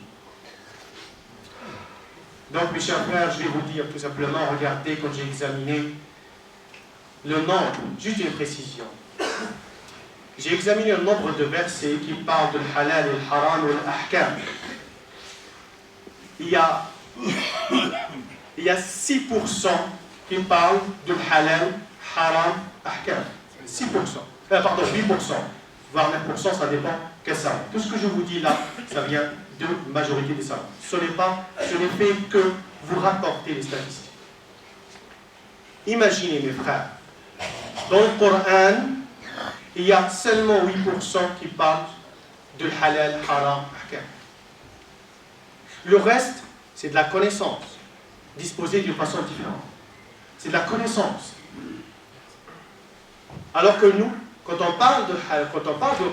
[SPEAKER 1] Donc, mes chers frères, je vais vous dire tout simplement, regardez, quand j'ai examiné le nombre, juste une précision. J'ai examiné le nombre de versets qui parlent de halal, le haram ou l'ahkam. Il y a 6% qui parlent de halal, haram, ahkam. 6%. Pardon, 8%. Voire 9%, ça dépend quel savant. Tout ce que je vous dis là, ça vient de majorité des savants. Ce n'est fait que vous rapporter les statistiques. Imaginez, mes frères, dans le Coran, il y a seulement 8% qui parlent de halal, haram, ahkam. Le reste, c'est de la connaissance, disposée d'une façon différente. C'est de la connaissance. Alors que nous, quand on parle de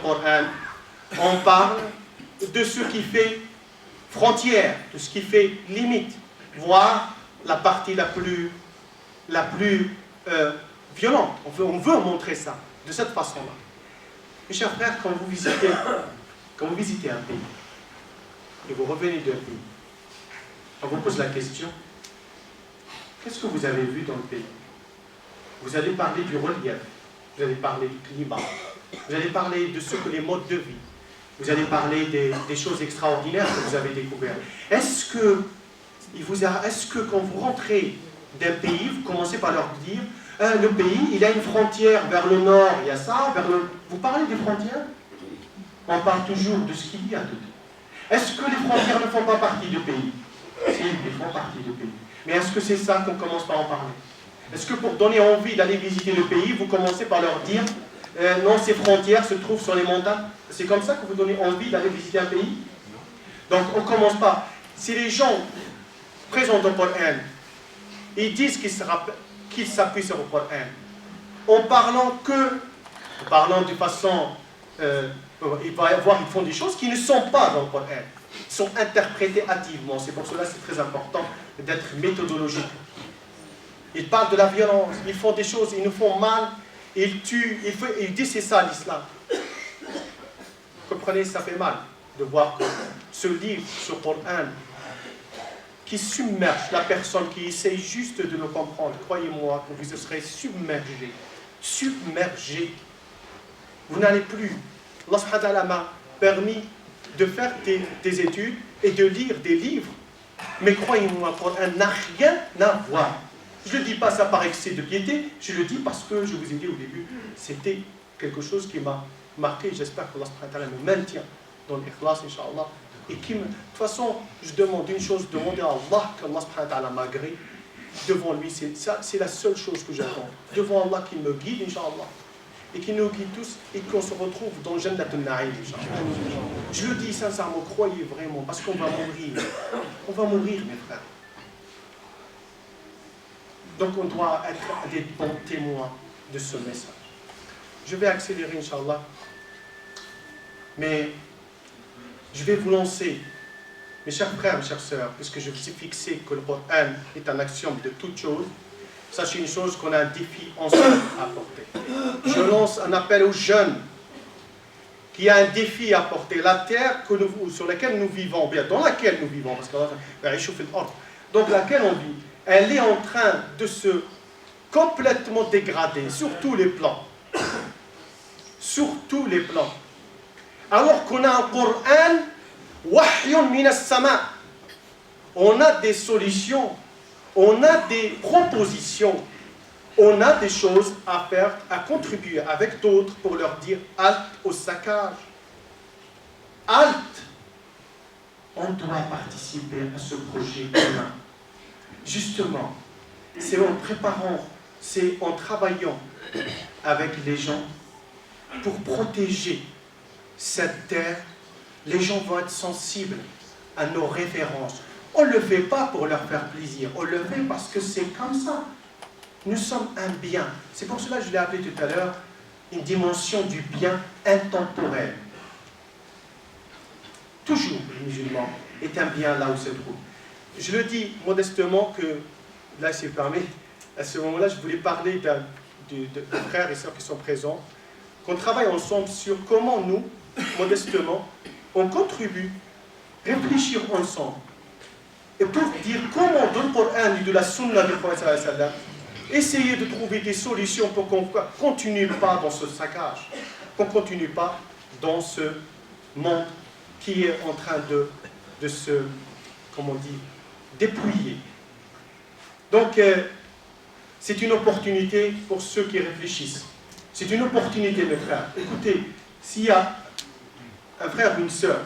[SPEAKER 1] Coran, on parle de ce qui fait frontière, de ce qui fait limite, voire la partie la plus violente. On veut montrer ça de cette façon-là. Mes chers frères, quand vous visitez un pays et vous revenez d'un pays, on vous pose la question, qu'est-ce que vous avez vu dans le pays? Vous allez parler du relief, vous allez parler du climat, vous allez parler de ce que les modes de vie, vous allez parler des choses extraordinaires que vous avez découvertes. Est-ce que quand vous rentrez d'un pays, vous commencez par leur dire le pays, il a une frontière vers le nord, il y a ça, vous parlez des frontières? On parle toujours de ce qu'il y a dedans. Est-ce que les frontières ne font pas partie du pays? Si, elles font partie du pays. Mais est-ce que c'est ça qu'on commence par en parler? Est-ce que pour donner envie d'aller visiter le pays, vous commencez par leur dire non, ces frontières se trouvent sur les montagnes? C'est comme ça que vous donnez envie d'aller visiter un pays? Donc on ne commence pas. Si les gens présents dans le Coran, ils disent qu'ils s'appuient sur le Coran, en parlant de façon, ils font des choses qui ne sont pas dans le Coran, ils sont interprétés hâtivement. C'est pour cela que c'est très important d'être méthodologique. Ils parlent de la violence, ils font des choses, ils nous font mal, ils tuent, ils disent c'est ça l'islam. Comprenez, ça fait mal de voir que ce livre sur le Coran qui submerge la personne qui essaye juste de le comprendre, croyez-moi que vous serez submergé. Vous n'allez plus. Allah subhanahu wa ta'ala m'a permis de faire des études et de lire des livres, mais croyez-moi, le Coran n'a rien à voir. Je ne dis pas ça par excès de piété, je le dis parce que je vous ai dit au début, c'était quelque chose qui m'a marqué. J'espère que Allah subhanahu wa ta'ala me maintient dans l'ikhlas, Inch'Allah. Et de toute façon, je demande une chose, demander à Allah qu'Allah subhanahu wa ta'ala m'agrée. Devant lui, c'est la seule chose que j'attends. Devant Allah qu'il me guide, Inch'Allah. Et qu'il nous guide tous et qu'on se retrouve dans le Jannat al-Na'im, Inch'Allah. Je le dis sincèrement, croyez vraiment, parce qu'on va mourir. On va mourir, mes frères. Donc on doit être des bons témoins de ce message. Je vais accélérer, Inch'Allah. Mais je vais vous lancer, mes chers frères, mes chères sœurs, puisque je vous ai fixé que le Coran est un axiome de toute chose, sachez une chose, qu'on a un défi ensemble à porter. Je lance un appel aux jeunes qui a un défi à porter, la terre sur laquelle nous vivons, bien dans laquelle nous vivons, parce que donc laquelle on vit, elle est en train de se complètement dégrader sur tous les plans. Sur tous les plans. Alors qu'on a un Coran, wahyun min as-sama. On a des solutions, on a des propositions, on a des choses à faire, à contribuer avec d'autres pour leur dire halte au saccage. Halte.
[SPEAKER 2] On doit participer à ce projet commun. Justement, c'est en préparant, c'est en travaillant avec les gens pour protéger cette terre. Les gens vont être sensibles à nos références. On ne le fait pas pour leur faire plaisir, on le fait parce que c'est comme ça. Nous sommes un bien. C'est pour cela que je l'ai appelé tout à l'heure une dimension du bien intemporel. Toujours le musulman est un bien là où se trouve. Je le dis modestement que, là c'est permis, à ce moment-là je voulais parler de frères et sœurs qui sont présents, qu'on travaille ensemble sur comment nous, modestement, on contribue, réfléchir ensemble. Et pour dire comment dans le Coran et de la Sunna du Prophète sallallahu alayhi wa sallam, essayer de trouver des solutions pour qu'on ne continue pas dans ce saccage, qu'on ne continue pas dans ce monde qui est en train de se, comment on dit, dépouiller. Donc, c'est une opportunité pour ceux qui réfléchissent. C'est une opportunité, mes frères. Écoutez, s'il y a un frère ou une sœur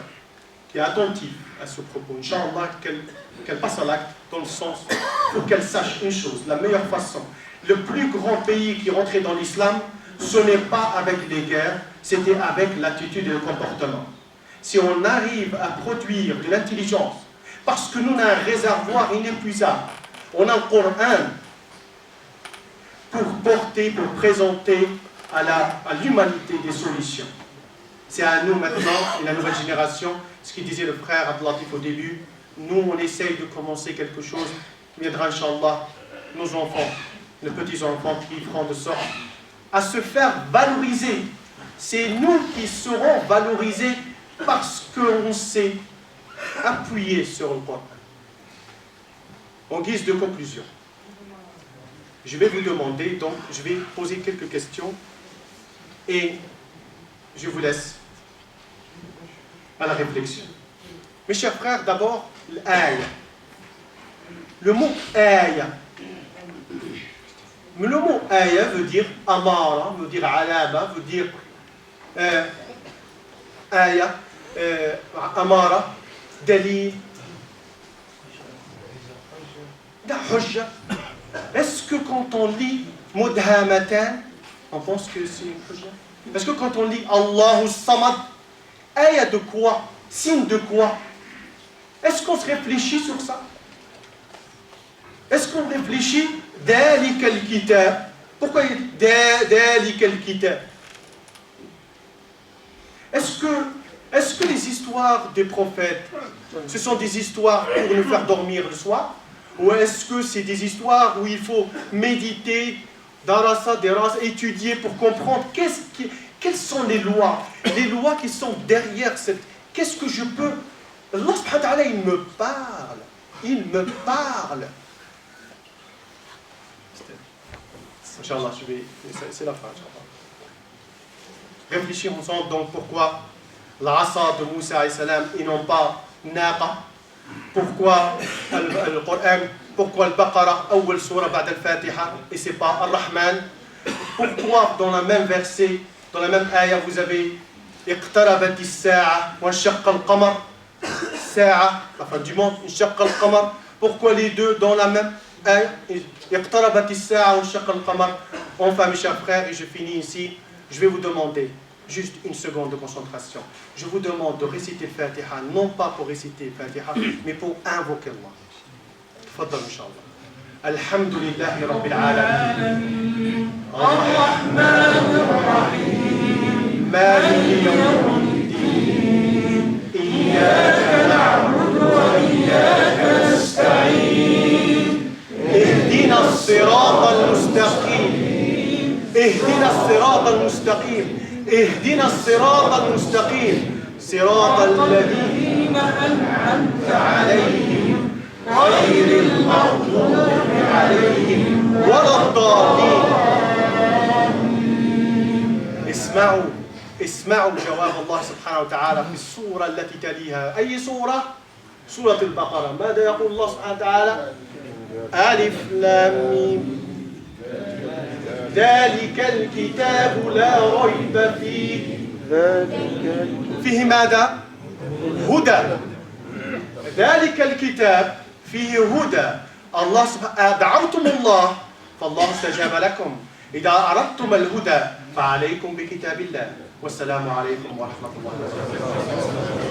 [SPEAKER 2] qui est attentif à ce propos, Inch'Allah, qu'elle passe à l'acte dans le sens pour qu'elle sache une chose, la meilleure façon. Le plus grand pays qui rentrait dans l'islam, ce n'est pas avec les guerres, c'était avec l'attitude et le comportement. Si on arrive à produire de l'intelligence, parce que nous on a un réservoir inépuisable, on a le Coran pour porter, pour présenter à l'humanité des solutions. C'est à nous maintenant, et la nouvelle génération, ce qu'il disait le frère Abdelatif au début, nous on essaye de commencer quelque chose, qui viendra Inch'Allah, nos enfants, nos petits-enfants qui feront de sorte à se faire valoriser. C'est nous qui serons valorisés parce qu'on s'est appuyé sur le Coran. En guise de conclusion, je vais vous demander, donc je vais poser quelques questions et je vous laisse à la réflexion. Mes chers frères, d'abord, l'aya. Le mot aya. Le mot aya veut dire amara, veut dire alama, veut dire aya, amara, dalil, hujja. Est-ce que quand on lit mudhamatan, on pense que c'est une hujja? Est-ce que quand on lit Allahu Samad, aya de quoi? Signe de quoi? Est-ce qu'on se réfléchit sur ça? Est-ce qu'on réfléchit Dhalika al-kitab? Pourquoi il dit Dhalika al-kitab? Est-ce que les histoires des prophètes, ce sont des histoires pour nous faire dormir le soir? Ou est-ce que c'est des histoires où il faut méditer, darasa, étudier pour comprendre quelles sont les lois qui sont derrière cette... Qu'est-ce que je peux... Allah subhanahu wa ta'ala, il me parle. Il me parle. Inch'Allah, c'est la fin. Réfléchir ensemble donc pourquoi l'asa de Moussa alayhi salam et non pas naqa. Pourquoi le Coran, pourquoi le Baqarah, awwal surah ba'da al-Fatiha et c'est pas Ar-Rahman. Pourquoi dans le même verset, dans la même ayah vous avez iqtarabat as-sa'a wa shaqqa al-qamar. Sa'a, la fin du monde, shaqqa al-qamar. Pourquoi les deux dans la même ayah? Iqtarabat as-sa'a wa shaqqa al-qamar. Enfin mes chers frères, et je finis ici, je vais vous demander juste une seconde de concentration. Je vous demande de réciter le Fatiha, non pas pour réciter le Fatiha, mais pour invoquer Allah. Tfaddal, Inch'Allah. Alhamdulillahi Rabbil Alamin. Ar-Rahman Ar-Rahim. Maliki Yawmiddin. Iyyaka na'budu wa iyyaka nasta'in. Ihdina as-sirata al-mustaqim. Ihdina as-sirata al-mustaqim.
[SPEAKER 1] اهدنا الصراط المستقيم صراط الذين أنعمت عليهم غير المغضوب عليهم ولا الضالين. اسمعوا جواب الله سبحانه وتعالى في السورة التي تليها. أي سورة؟ سورة البقرة. ماذا يقول الله سبحانه وتعالى؟ ألف لام ميم ذلك الكتاب لا ريب فيه. فيه ماذا؟ هدى. ذلك الكتاب فيه هدى. الله سبحانه دعوتم الله فالله استجاب لكم. إذا أردتم الهدى فعليكم بكتاب الله. والسلام عليكم ورحمة الله وبركاته.